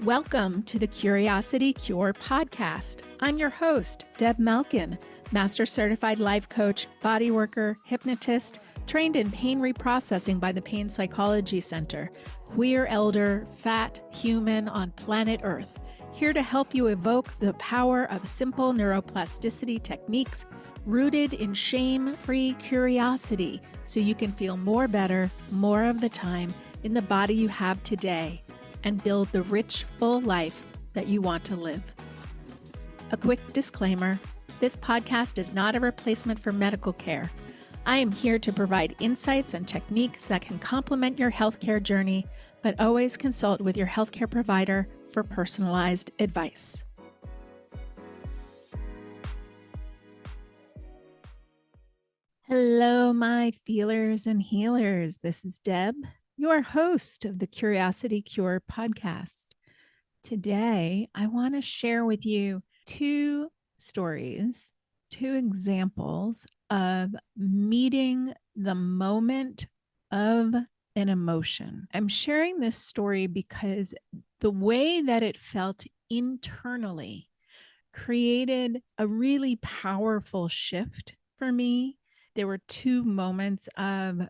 Welcome to the Curiosity Cure podcast. I'm your host, Deb Malkin, Master Certified Life Coach, Body Worker, Hypnotist, trained in pain reprocessing by the Pain Psychology Center, queer elder, fat human on planet Earth, here to help you evoke the power of simple neuroplasticity techniques rooted in shame-free curiosity so you can feel more better, more of the time in the body you have today and build the rich, full life that you want to live. A quick disclaimer, this podcast is not a replacement for medical care. I am here to provide insights and techniques that can complement your healthcare journey, but always consult with your healthcare provider for personalized advice. Hello, my feelers and healers. This is Deb, your host of the Curiosity Cure podcast. Today, I want to share with you two stories, two examples of meeting the moment of an emotion. I'm sharing this story because the way that it felt internally created a really powerful shift for me. There were two moments of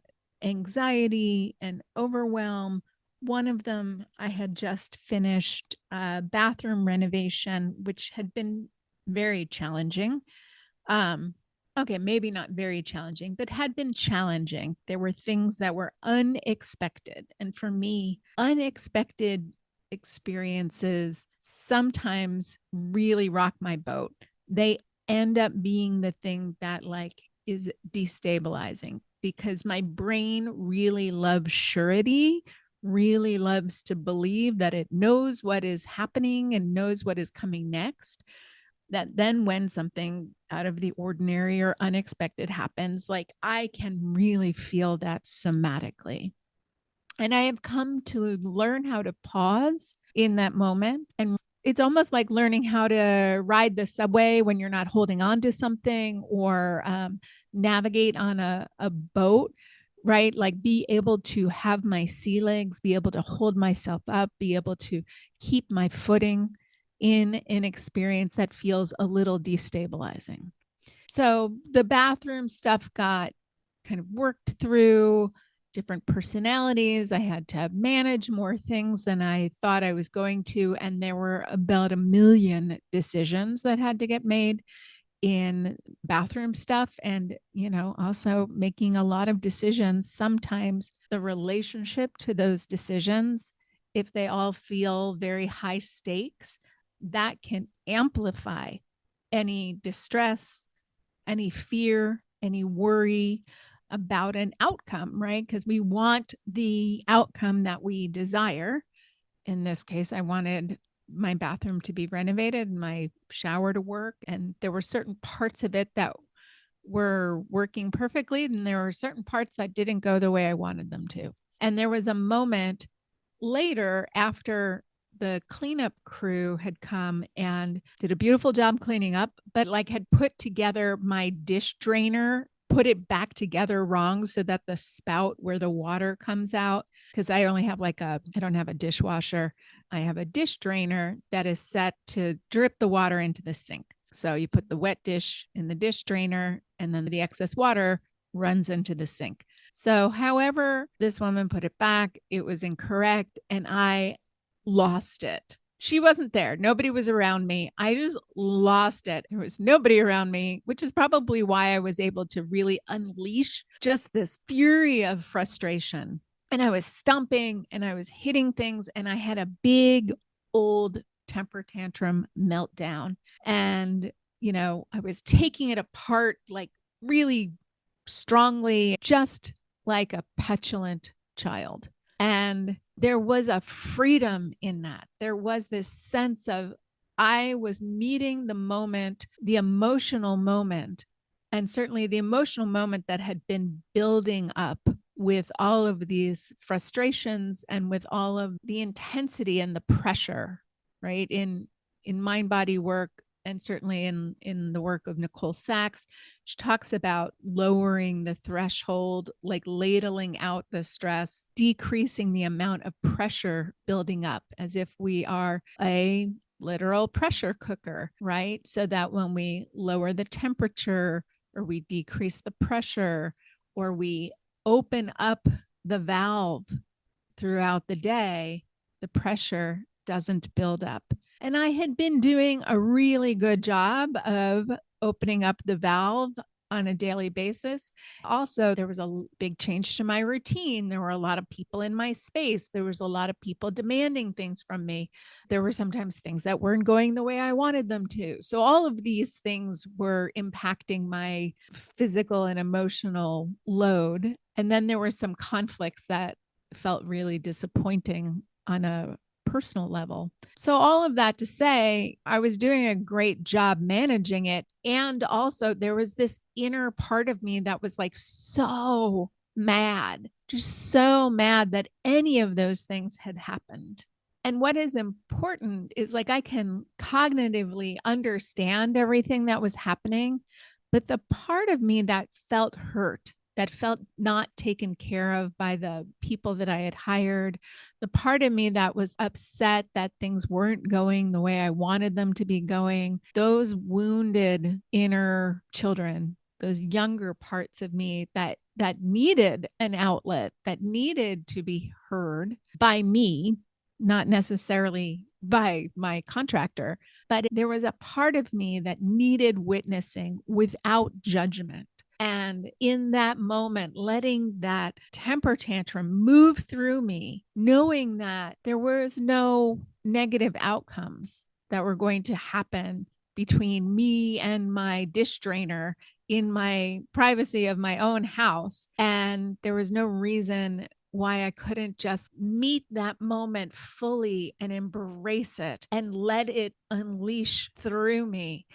anxiety and overwhelm. One of them, I had just finished a bathroom renovation, which had been very challenging. Okay, maybe not very challenging, but had been challenging. There were things that were unexpected. And for me, unexpected experiences sometimes really rock my boat. They end up being the thing that is destabilizing because my brain really loves surety, really loves to believe that it knows what is happening and knows what is coming next. That then when something out of the ordinary or unexpected happens, I can really feel that somatically. And I have come to learn how to pause in that moment. And it's almost like learning how to ride the subway when you're not holding on to something or navigate on a boat, right? Like be able to have my sea legs, be able to hold myself up, be able to keep my footing in an experience that feels a little destabilizing. So the bathroom stuff got kind of worked through. Different personalities. I had to manage more things than I thought I was going to. And there were about 1 million decisions that had to get made in bathroom stuff. And, also making a lot of decisions. Sometimes the relationship to those decisions, if they all feel very high stakes, that can amplify any distress, any fear, any worry about an outcome, right? Because we want the outcome that we desire. In this case, I wanted my bathroom to be renovated, my shower to work, and there were certain parts of it that were working perfectly, and there were certain parts that didn't go the way I wanted them to. And there was a moment later after the cleanup crew had come and did a beautiful job cleaning up, but had put together my dish drainer, put it back together wrong so that the spout where the water comes out, because I only have I don't have a dishwasher. I have a dish drainer that is set to drip the water into the sink. So you put the wet dish in the dish drainer and then the excess water runs into the sink. So however this woman put it back, it was incorrect and I lost it. She wasn't there. Nobody was around me. I just lost it. There was nobody around me, which is probably why I was able to really unleash just this fury of frustration. And I was stomping and I was hitting things and I had a big old temper tantrum meltdown. And, I was taking it apart really strongly, just like a petulant child. And there was a freedom in that. There was this sense of I was meeting the moment, the emotional moment, and certainly the emotional moment that had been building up with all of these frustrations and with all of the intensity and the pressure, right? In mind body work, and certainly in the work of Nicole Sachs, she talks about lowering the threshold, like ladling out the stress, decreasing the amount of pressure building up, as if we are a literal pressure cooker, right? So that when we lower the temperature or we decrease the pressure or we open up the valve throughout the day, the pressure doesn't build up. And I had been doing a really good job of opening up the valve on a daily basis. Also, there was a big change to my routine. There were a lot of people in my space. There was a lot of people demanding things from me. There were sometimes things that weren't going the way I wanted them to. So all of these things were impacting my physical and emotional load. And then there were some conflicts that felt really disappointing on a personal level. So, all of that to say, I was doing a great job managing it. And also, there was this inner part of me that was like so mad, just so mad that any of those things had happened. And what is important is like I can cognitively understand everything that was happening, but the part of me that felt hurt, that felt not taken care of by the people that I had hired, the part of me that was upset that things weren't going the way I wanted them to be going, those wounded inner children, those younger parts of me that needed an outlet, that needed to be heard by me, not necessarily by my contractor, but there was a part of me that needed witnessing without judgment. And in that moment, letting that temper tantrum move through me, knowing that there was no negative outcomes that were going to happen between me and my dish drainer in my privacy of my own house. And there was no reason why I couldn't just meet that moment fully and embrace it and let it unleash through me.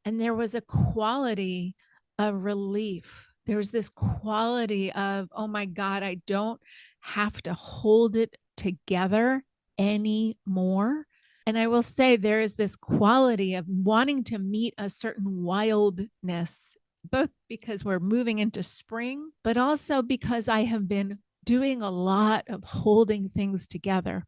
And there was a quality of relief. There was this quality of, oh my God, I don't have to hold it together anymore. And I will say there is this quality of wanting to meet a certain wildness, both because we're moving into spring, but also because I have been doing a lot of holding things together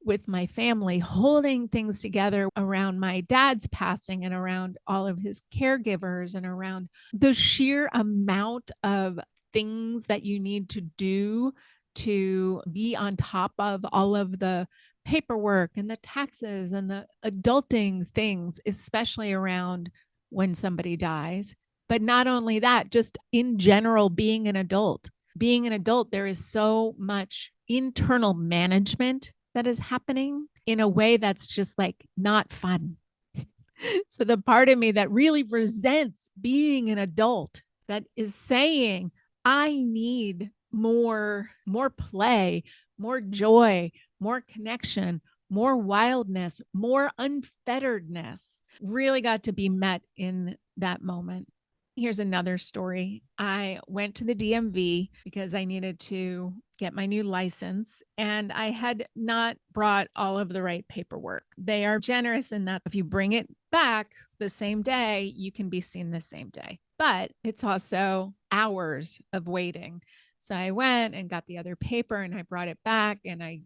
with my family, holding things together around my dad's passing and around all of his caregivers and around the sheer amount of things that you need to do to be on top of all of the paperwork and the taxes and the adulting things, especially around when somebody dies. But not only that, just in general, being an adult, there is so much internal management that is happening in a way that's just like not fun. So the part of me that really resents being an adult, that is saying, I need more play, more joy, more connection, more wildness, more unfetteredness, really got to be met in that moment. Here's another story. I went to the DMV because I needed to get my new license, and I had not brought all of the right paperwork. They are generous in that if you bring it back the same day, you can be seen the same day, but it's also hours of waiting. So I went and got the other paper and I brought it back and I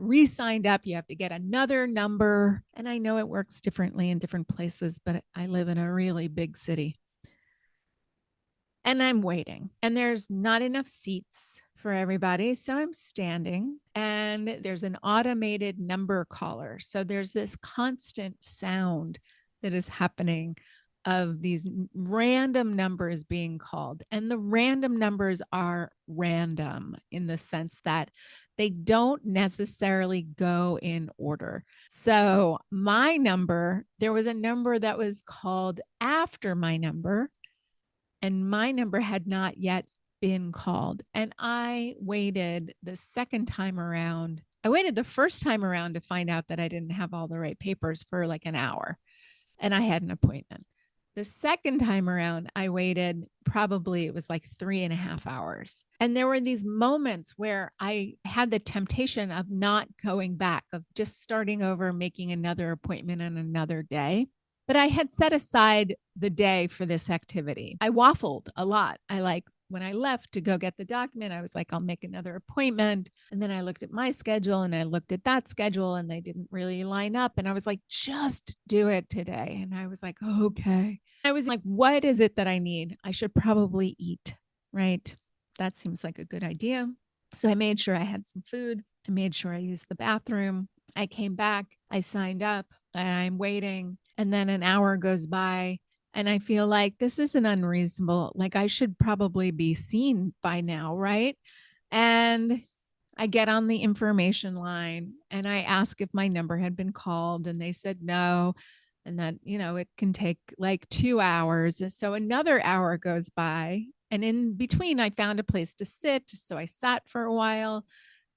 re-signed up. You have to get another number. And I know it works differently in different places, but I live in a really big city. And I'm waiting, and there's not enough seats for everybody. So I'm standing, and there's an automated number caller. So there's this constant sound that is happening of these random numbers being called. And the random numbers are random in the sense that they don't necessarily go in order. So my number, there was a number that was called after my number, and my number had not yet been called. And I waited the second time around. I waited the first time around to find out that I didn't have all the right papers for like an hour, and I had an appointment. The second time around, I waited probably, it was like 3.5 hours. And there were these moments where I had the temptation of not going back, of just starting over, making another appointment on another day. But I had set aside the day for this activity. I waffled a lot. When I left to go get the document, I was like, I'll make another appointment. And then I looked at my schedule and I looked at that schedule and they didn't really line up. And I was like, just do it today. And I was like, okay. I was like, what is it that I need? I should probably eat, right? That seems like a good idea. So I made sure I had some food. I made sure I used the bathroom. I came back, I signed up, and I'm waiting. And then an hour goes by. And I feel like this isn't unreasonable. Like I should probably be seen by now, right? And I get on the information line and I ask if my number had been called, and they said no. And that, it can take like 2 hours. So another hour goes by. And in between, I found a place to sit. So I sat for a while.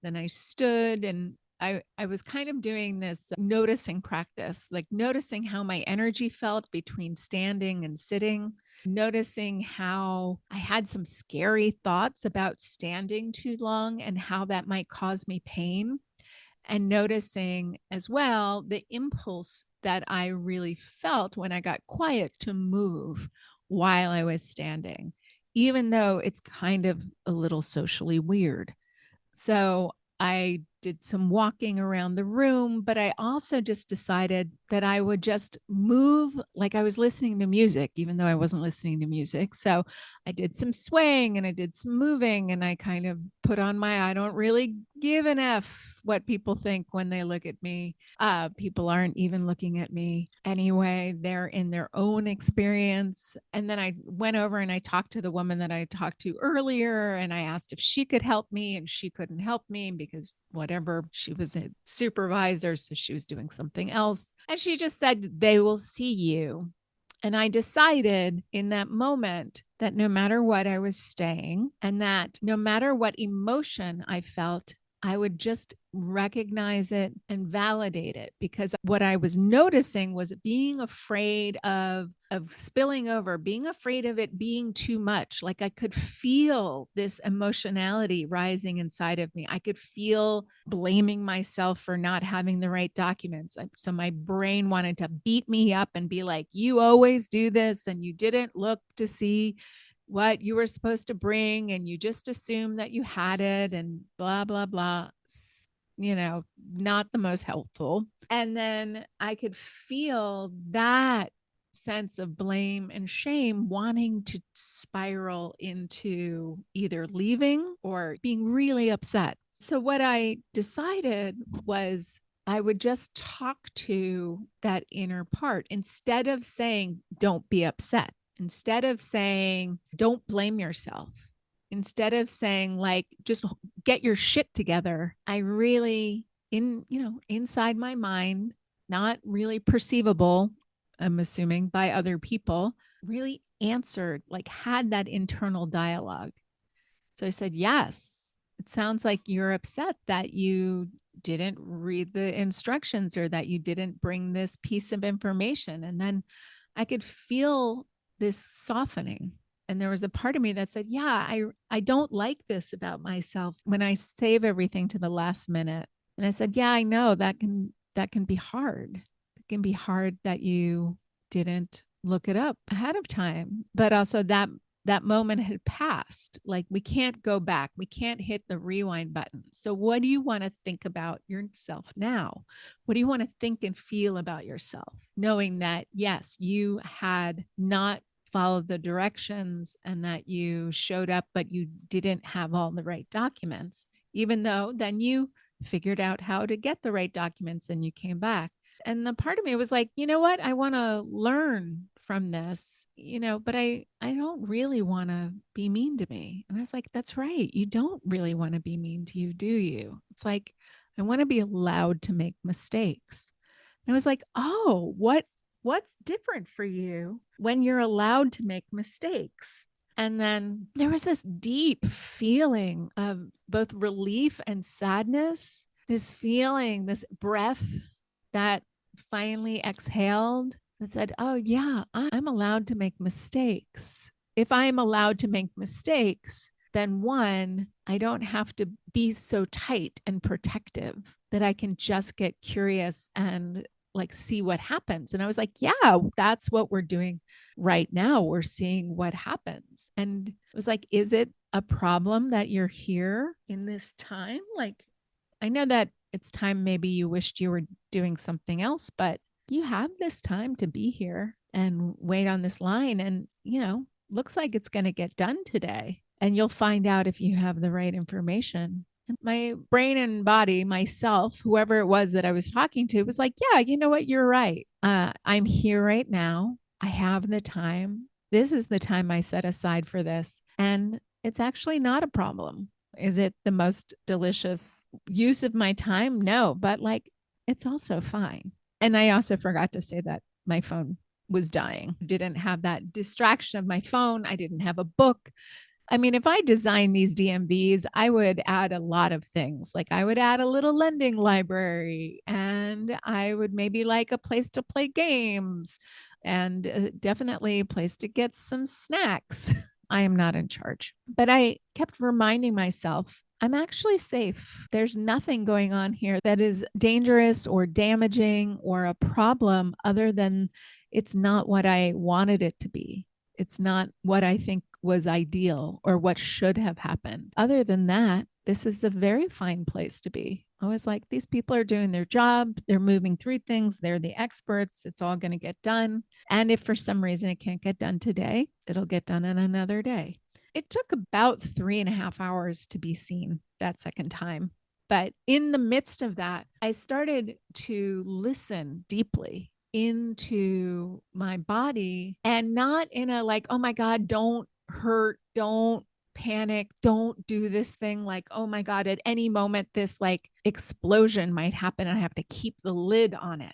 Then I stood and I was kind of doing this noticing practice, like noticing how my energy felt between standing and sitting, noticing how I had some scary thoughts about standing too long and how that might cause me pain, and noticing as well the impulse that I really felt when I got quiet to move while I was standing, even though it's kind of a little socially weird. So I did some walking around the room, but I also just decided that I would just move like I was listening to music, even though I wasn't listening to music. So I did some swaying and I did some moving, and I kind of put on I don't really give an F what people think when they look at me. People aren't even looking at me anyway. They're in their own experience. And then I went over and I talked to the woman that I talked to earlier, and I asked if she could help me, and she couldn't help me because whatever, she was a supervisor, so she was doing something else. And she just said, they will see you. And I decided in that moment that no matter what, I was staying, and that no matter what emotion I felt, I would just recognize it and validate it, because what I was noticing was being afraid of spilling over, being afraid of it being too much. Like I could feel this emotionality rising inside of me. I could feel blaming myself for not having the right documents. So my brain wanted to beat me up and be like, you always do this and you didn't look to see what you were supposed to bring, and you just assumed that you had it, and blah, blah, blah. Not the most helpful. And then I could feel that sense of blame and shame wanting to spiral into either leaving or being really upset. So what I decided was I would just talk to that inner part instead of saying, don't be upset. Instead of saying, don't blame yourself, instead of saying, like, just get your shit together, I really, inside my mind, not really perceivable, I'm assuming, by other people, really answered, like, had that internal dialogue. So I said, yes, it sounds like you're upset that you didn't read the instructions or that you didn't bring this piece of information. And then I could feel this softening. And there was a part of me that said, yeah, I don't like this about myself when I save everything to the last minute. And I said, yeah, I know that can be hard. It can be hard that you didn't look it up ahead of time, but also that moment had passed. Like we can't go back. We can't hit the rewind button. So what do you want to think about yourself now? What do you want to think and feel about yourself? Knowing that, yes, you had not followed the directions and that you showed up, but you didn't have all the right documents, even though then you figured out how to get the right documents and you came back. And the part of me was like, you know what? I want to learn from this, but I don't really want to be mean to me. And I was like, that's right. You don't really want to be mean to you, do you? It's like, I want to be allowed to make mistakes. And I was like, oh, what's different for you when you're allowed to make mistakes? And then there was this deep feeling of both relief and sadness, this feeling, this breath that finally exhaled. that said, oh, yeah, I'm allowed to make mistakes. If I'm allowed to make mistakes, then one, I don't have to be so tight and protective that I can just get curious and like see what happens. And I was like, yeah, that's what we're doing right now. We're seeing what happens. And it was like, is it a problem that you're here in this time? Like, I know that it's time maybe you wished you were doing something else, but you have this time to be here and wait on this line. And, looks like it's going to get done today. And you'll find out if you have the right information. And my brain and body, myself, whoever it was that I was talking to, was like, yeah, you know what? You're right. I'm here right now. I have the time. This is the time I set aside for this. And it's actually not a problem. Is it the most delicious use of my time? No, but like it's also fine. And I also forgot to say that my phone was dying. I didn't have that distraction of my phone. I didn't have a book. I mean, if I designed these DMVs, I would add a lot of things. Like I would add a little lending library, and I would maybe like a place to play games, and definitely a place to get some snacks. I am not in charge, but I kept reminding myself I'm actually safe. There's nothing going on here that is dangerous or damaging or a problem other than it's not what I wanted it to be. It's not what I think was ideal or what should have happened. Other than that, this is a very fine place to be. I was like, these people are doing their job. They're moving through things. They're the experts. It's all going to get done. And if for some reason it can't get done today, it'll get done on another day. It took about 3.5 hours to be seen that second time. But in the midst of that, I started to listen deeply into my body, and not in a like, oh my God, don't hurt, don't panic, don't do this thing. Like, oh my God, at any moment, this like explosion might happen. I have to keep the lid on it.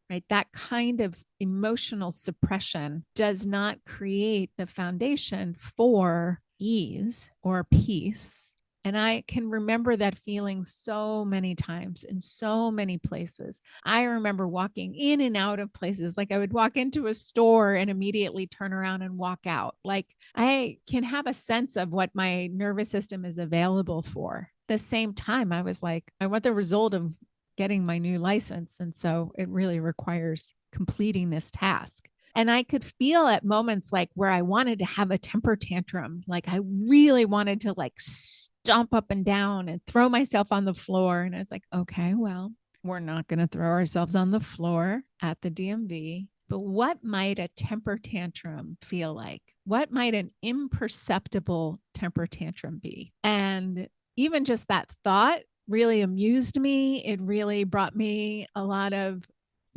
Right. That kind of emotional suppression does not create the foundation for ease or peace. And I can remember that feeling so many times in so many places. I remember walking in and out of places. Like I would walk into a store and immediately turn around and walk out. Like I can have a sense of what my nervous system is available for. At the same time, I was like, I want the result of getting my new license. And so it really requires completing this task. And I could feel at moments like where I wanted to have a temper tantrum. Like I really wanted to like stomp up and down and throw myself on the floor. And I was like, okay, well, we're not going to throw ourselves on the floor at the DMV. But what might a temper tantrum feel like? What might an imperceptible temper tantrum be? And even just that thought really amused me. It really brought me a lot of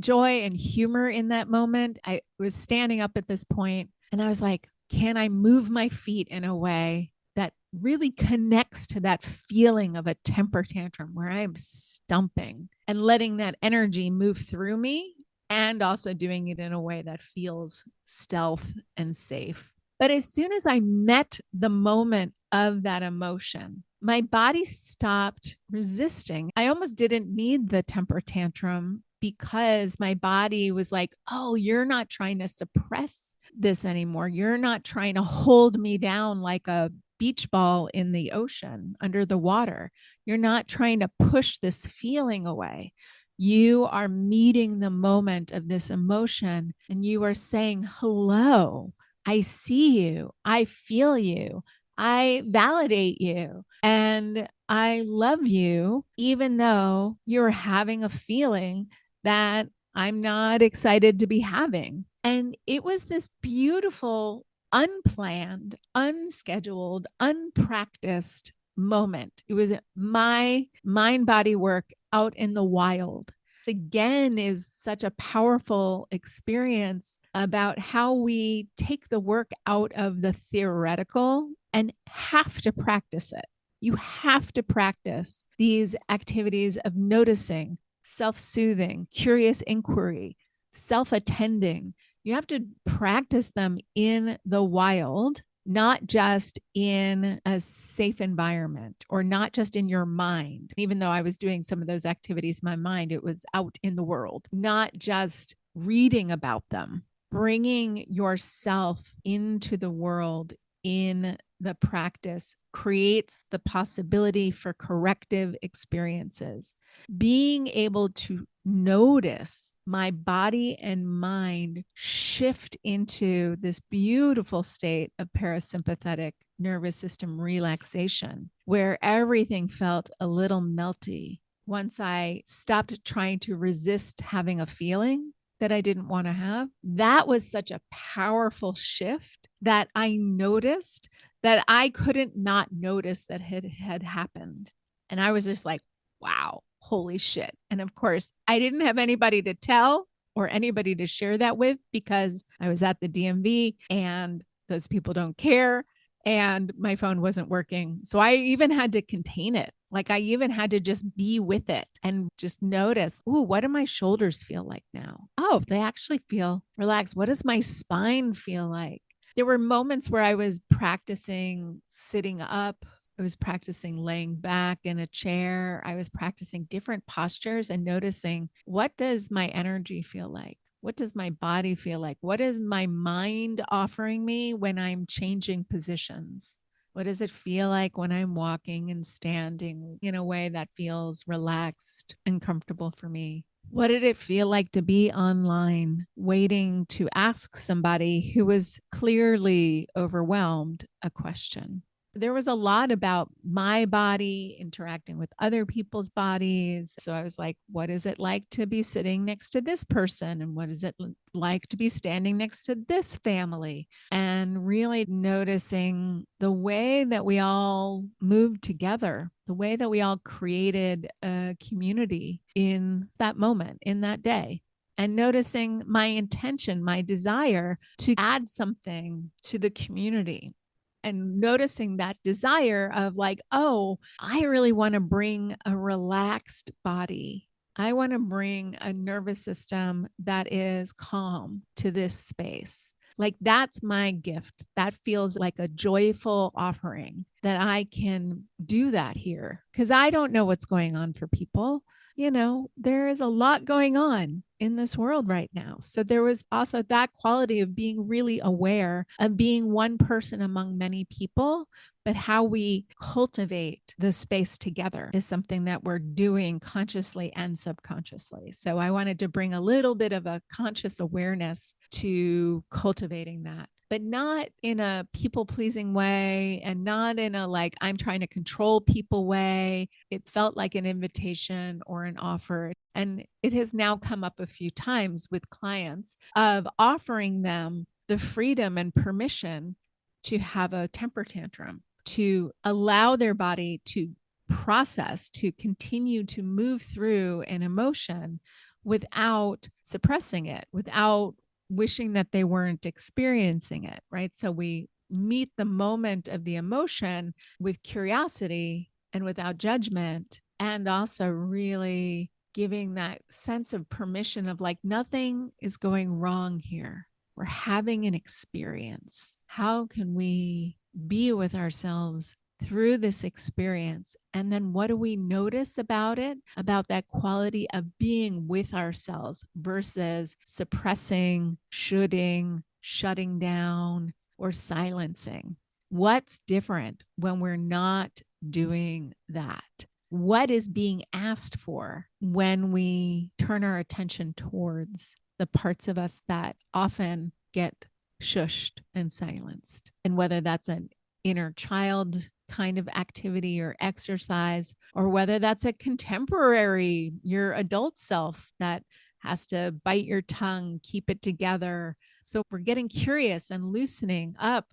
joy and humor in that moment. I was standing up at this point and I was like, can I move my feet in a way that really connects to that feeling of a temper tantrum where I'm stumping and letting that energy move through me, and also doing it in a way that feels stealth and safe. But as soon as I met the moment of that emotion, my body stopped resisting. I almost didn't need the temper tantrum because my body was like, oh, you're not trying to suppress this anymore. You're not trying to hold me down like a beach ball in the ocean under the water. You're not trying to push this feeling away. You are meeting the moment of this emotion and you are saying, hello, I see you. I feel you. I validate you and I love you, even though you're having a feeling that I'm not excited to be having. And it was this beautiful, unplanned, unscheduled, unpracticed moment. It was my mind body work out in the wild. Again, is such a powerful experience about how we take the work out of the theoretical and have to practice it. You have to practice these activities of noticing, self-soothing, curious inquiry, self-attending. You have to practice them in the wild, not just in a safe environment or not just in your mind. Even though I was doing some of those activities in my mind, it was out in the world, not just reading about them, bringing yourself into the world in the practice creates the possibility for corrective experiences. Being able to notice my body and mind shift into this beautiful state of parasympathetic nervous system relaxation, where everything felt a little melty. Once I stopped trying to resist having a feeling that I didn't want to have, that was such a powerful shift that I noticed that I couldn't not notice that had happened. And I was just like, wow, holy shit. And of course, I didn't have anybody to tell or anybody to share that with because I was at the DMV and those people don't care. And my phone wasn't working. So I even had to contain it. Like I even had to just be with it and just notice, ooh, what do my shoulders feel like now? Oh, they actually feel relaxed. What does my spine feel like? There were moments where I was practicing sitting up. I was practicing laying back in a chair. I was practicing different postures and noticing, what does my energy feel like? What does my body feel like? What is my mind offering me when I'm changing positions? What does it feel like when I'm walking and standing in a way that feels relaxed and comfortable for me? What did it feel like to be online waiting to ask somebody who was clearly overwhelmed a question? There was a lot about my body interacting with other people's bodies. So I was like, what is it like to be sitting next to this person? And what is it like to be standing next to this family? And really noticing the way that we all moved together, the way that we all created a community in that moment, in that day. And noticing my intention, my desire to add something to the community, and noticing that desire of like, oh, I really want to bring a relaxed body. I want to bring a nervous system that is calm to this space. Like that's my gift. That feels like a joyful offering that I can do that here because I don't know what's going on for people. You know, there is a lot going on in this world right now. So there was also that quality of being really aware of being one person among many people, but how we cultivate the space together is something that we're doing consciously and subconsciously. So I wanted to bring a little bit of a conscious awareness to cultivating that, but not in a people pleasing way and not in a like, I'm trying to control people way. It felt like an invitation or an offer. And it has now come up a few times with clients of offering them the freedom and permission to have a temper tantrum, to allow their body to process, to continue to move through an emotion without suppressing it, without wishing that they weren't experiencing it, right? So we meet the moment of the emotion with curiosity and without judgment, and also really giving that sense of permission of like, nothing is going wrong here. We're having an experience. How can we be with ourselves through this experience? And then what do we notice about it, about that quality of being with ourselves versus suppressing, shoulding, shutting down, or silencing? What's different when we're not doing that? What is being asked for when we turn our attention towards the parts of us that often get shushed and silenced? And whether that's an inner child kind of activity or exercise, or whether that's a contemporary, your adult self that has to bite your tongue, keep it together. So we're getting curious and loosening up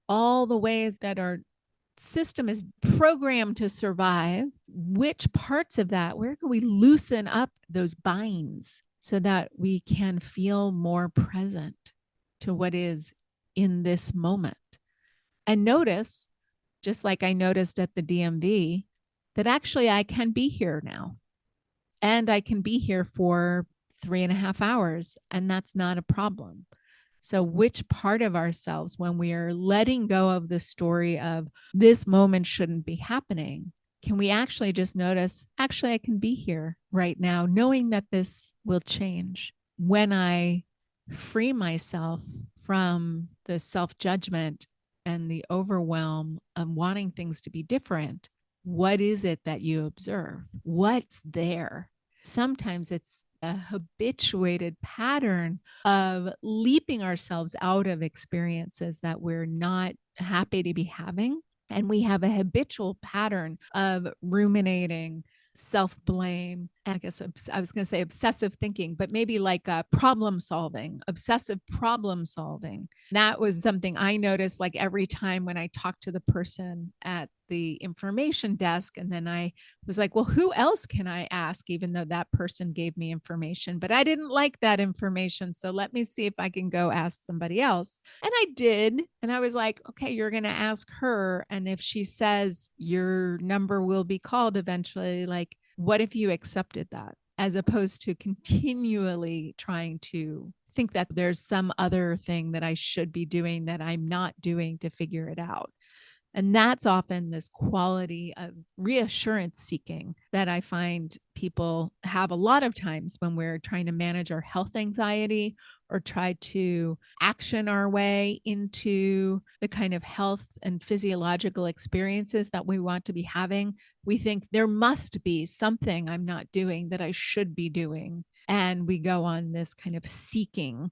all the ways that our system is programmed to survive. Which parts of that, where can we loosen up those binds so that we can feel more present to what is in this moment? And notice, just like I noticed at the DMV, that actually I can be here now. And I can be here for 3.5 hours, and that's not a problem. So, which part of ourselves, when we are letting go of the story of this moment shouldn't be happening, can we actually just notice, actually, I can be here right now, knowing that this will change? when I free myself from the self-judgment and the overwhelm of wanting things to be different, what is it that you observe? What's there? Sometimes it's a habituated pattern of leaping ourselves out of experiences that we're not happy to be having. And we have a habitual pattern of ruminating, self blame. I guess I was going to say obsessive thinking, but maybe like problem solving, obsessive problem solving. That was something I noticed like every time when I talked to the person at the information desk. And then I was like, well, who else can I ask, even though that person gave me information, but I didn't like that information. So let me see if I can go ask somebody else. And I did. And I was like, okay, you're going to ask her. And if she says your number will be called eventually, like, what if you accepted that as opposed to continually trying to think that there's some other thing that I should be doing that I'm not doing to figure it out? And that's often this quality of reassurance seeking that I find people have a lot of times when we're trying to manage our health anxiety or try to action our way into the kind of health and physiological experiences that we want to be having. We think there must be something I'm not doing that I should be doing. And we go on this kind of seeking.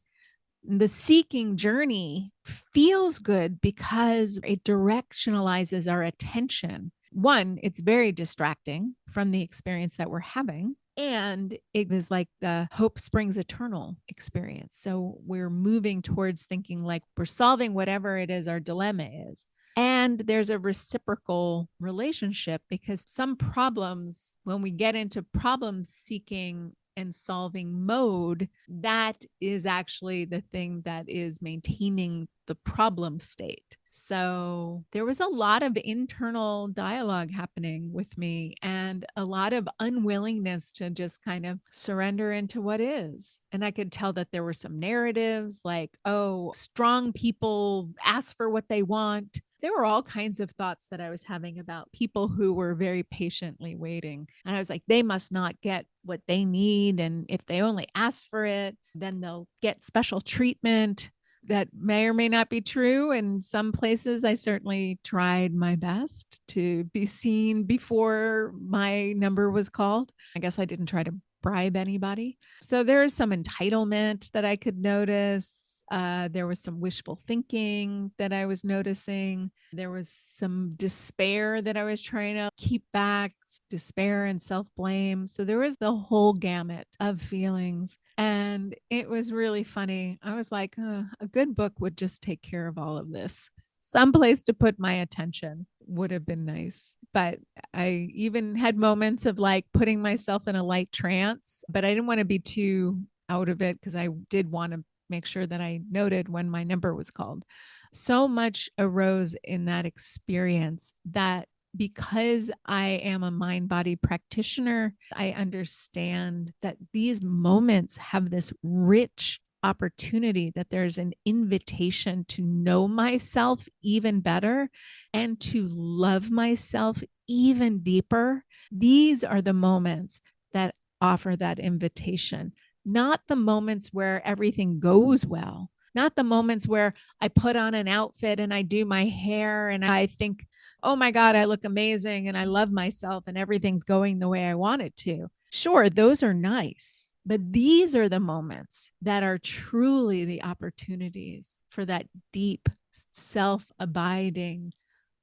The seeking journey feels good because it directionalizes our attention. One, it's very distracting from the experience that we're having. And it is like the hope springs eternal experience. So we're moving towards thinking like we're solving whatever it is our dilemma is. And there's a reciprocal relationship because some problems, when we get into problem seeking and solving mode, that is actually the thing that is maintaining the problem state. So there was a lot of internal dialogue happening with me and a lot of unwillingness to just kind of surrender into what is. And I could tell that there were some narratives like, oh, strong people ask for what they want. There were all kinds of thoughts that I was having about people who were very patiently waiting. And I was like, they must not get what they need. And if they only ask for it, then they'll get special treatment. That may or may not be true. In some places, I certainly tried my best to be seen before my number was called. I guess I didn't try to bribe anybody. So there is some entitlement that I could notice. There was some wishful thinking that I was noticing. There was some despair that I was trying to keep back, despair and self blame. So there was the whole gamut of feelings. And it was really funny. I was like, a good book would just take care of all of this. Some place to put my attention would have been nice. But I even had moments of like putting myself in a light trance, but I didn't want to be too out of it because I did want to make sure that I noted when my number was called. So much arose in that experience that because I am a mind body practitioner, I understand that these moments have this rich opportunity, that there's an invitation to know myself even better and to love myself even deeper. These are the moments that offer that invitation, not the moments where everything goes well, not the moments where I put on an outfit and I do my hair and I think, oh my God, I look amazing and I love myself and everything's going the way I want it to. Sure, those are nice, but these are the moments that are truly the opportunities for that deep, self abiding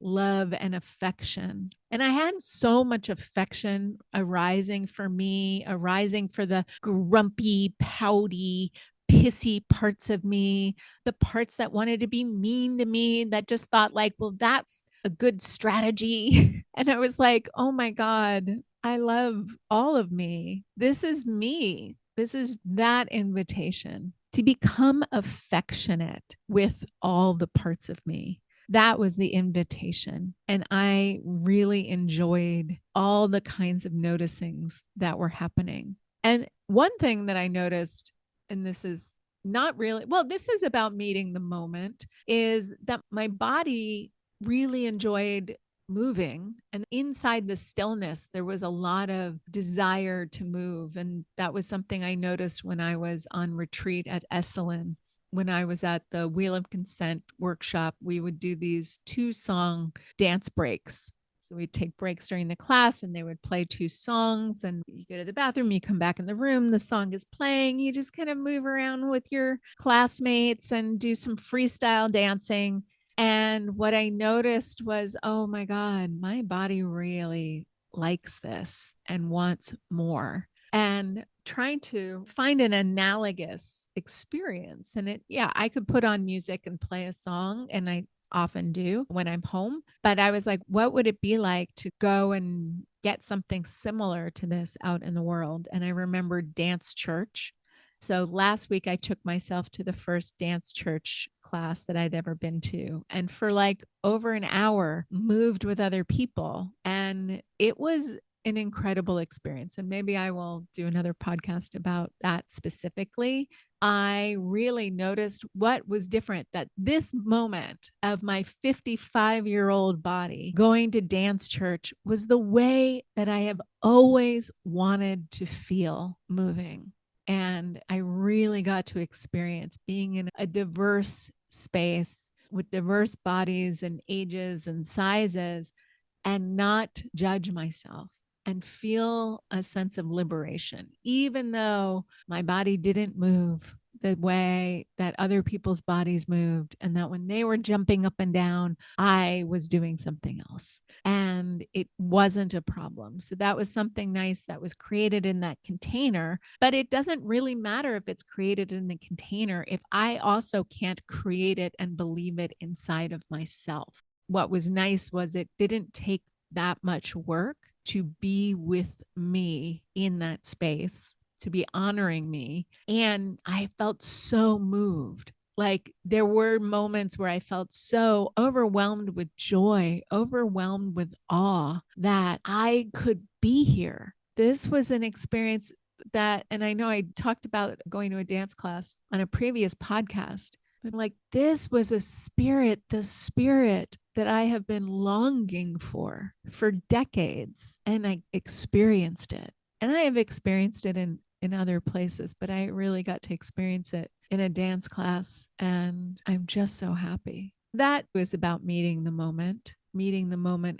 love and affection. And I had so much affection arising for me, arising for the grumpy, pouty, pissy parts of me, the parts that wanted to be mean to me, that just thought like, well, that's a good strategy. And I was like, oh my God, I love all of me. This is me. This is that invitation to become affectionate with all the parts of me. That was the invitation. And I really enjoyed all the kinds of noticings that were happening. And one thing that I noticed, and this is not really, well, this is about meeting the moment, is that my body really enjoyed moving. And inside the stillness, there was a lot of desire to move. And that was something I noticed when I was on retreat at Esalen. When I was at the Wheel of Consent workshop, we would do these 2-song dance breaks. So we'd take breaks during the class and they would play 2 songs, and you go to the bathroom, you come back in the room, the song is playing, you just kind of move around with your classmates and do some freestyle dancing. And what I noticed was, oh my God, my body really likes this and wants more. And trying to find an analogous experience. And I could put on music and play a song, and I often do when I'm home. But I was like, what would it be like to go and get something similar to this out in the world? And I remember dance church. So last week I took myself to the first dance church class that I'd ever been to. And for like over an hour, moved with other people. And it was an incredible experience. And maybe I will do another podcast about that specifically. I really noticed what was different, that this moment of my 55-year-old body going to dance church was the way that I have always wanted to feel moving. And I really got to experience being in a diverse space with diverse bodies and ages and sizes, and not judge myself and feel a sense of liberation, even though my body didn't move the way that other people's bodies moved. And that when they were jumping up and down, I was doing something else. And it wasn't a problem. So that was something nice that was created in that container. But it doesn't really matter if it's created in the container if I also can't create it and believe it inside of myself. What was nice was it didn't take that much work to be with me in that space, to be honoring me. And I felt so moved. Like there were moments where I felt so overwhelmed with joy, overwhelmed with awe that I could be here. This was an experience that, and I know I talked about going to a dance class on a previous podcast, but like this was the spirit that I have been longing for decades. And I experienced it. And I have experienced it in other places, but I really got to experience it in a dance class. And I'm just so happy. That was about meeting the moment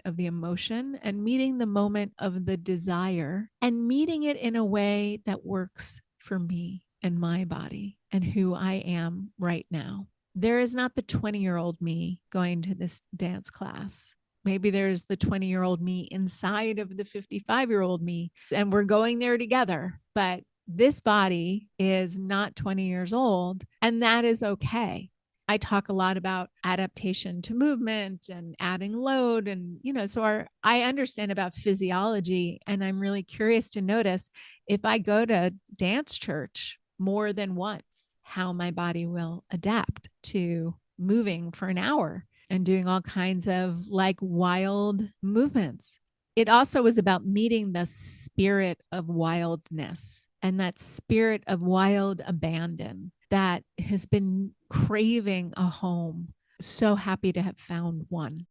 of the emotion, and meeting the moment of the desire, and meeting it in a way that works for me and my body and who I am right now. There is not the 20-year-old me going to this dance class. Maybe there's the 20-year-old me inside of the 55-year-old me, and we're going there together. But this body is not 20 years old, and that is okay. I talk a lot about adaptation to movement and adding load. And, so I understand about physiology, and I'm really curious to notice if I go to dance church more than once, how my body will adapt to moving for an hour and doing all kinds of like wild movements. It also was about meeting the spirit of wildness and that spirit of wild abandon that has been craving a home. So happy to have found one.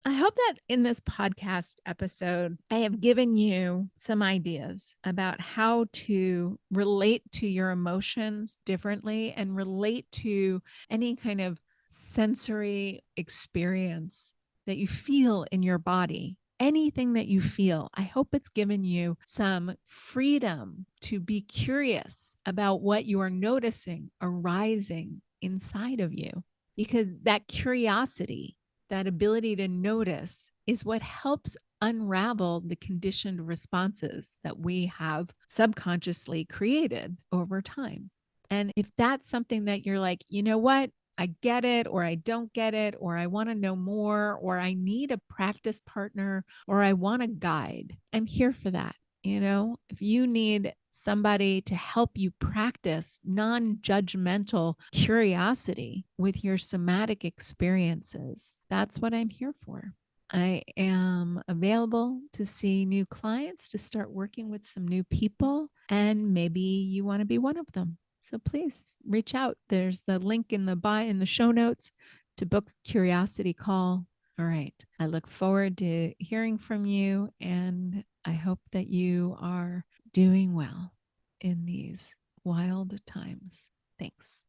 I hope that in this podcast episode, I have given you some ideas about how to relate to your emotions differently and relate to any kind of sensory experience that you feel in your body. Anything that you feel, I hope it's given you some freedom to be curious about what you are noticing arising inside of you, because that curiosity, that ability to notice, is what helps unravel the conditioned responses that we have subconsciously created over time. And if that's something that you're like, you know what, I get it, or I don't get it, or I want to know more, or I need a practice partner, or I want a guide, I'm here for that. If you need somebody to help you practice non-judgmental curiosity with your somatic experiences, that's what I'm here for. I am available to see new clients, to start working with some new people, and maybe you want to be one of them. So please reach out. There's the link in the show notes to book a curiosity call. All right. I look forward to hearing from you, and I hope that you are doing well in these wild times. Thanks.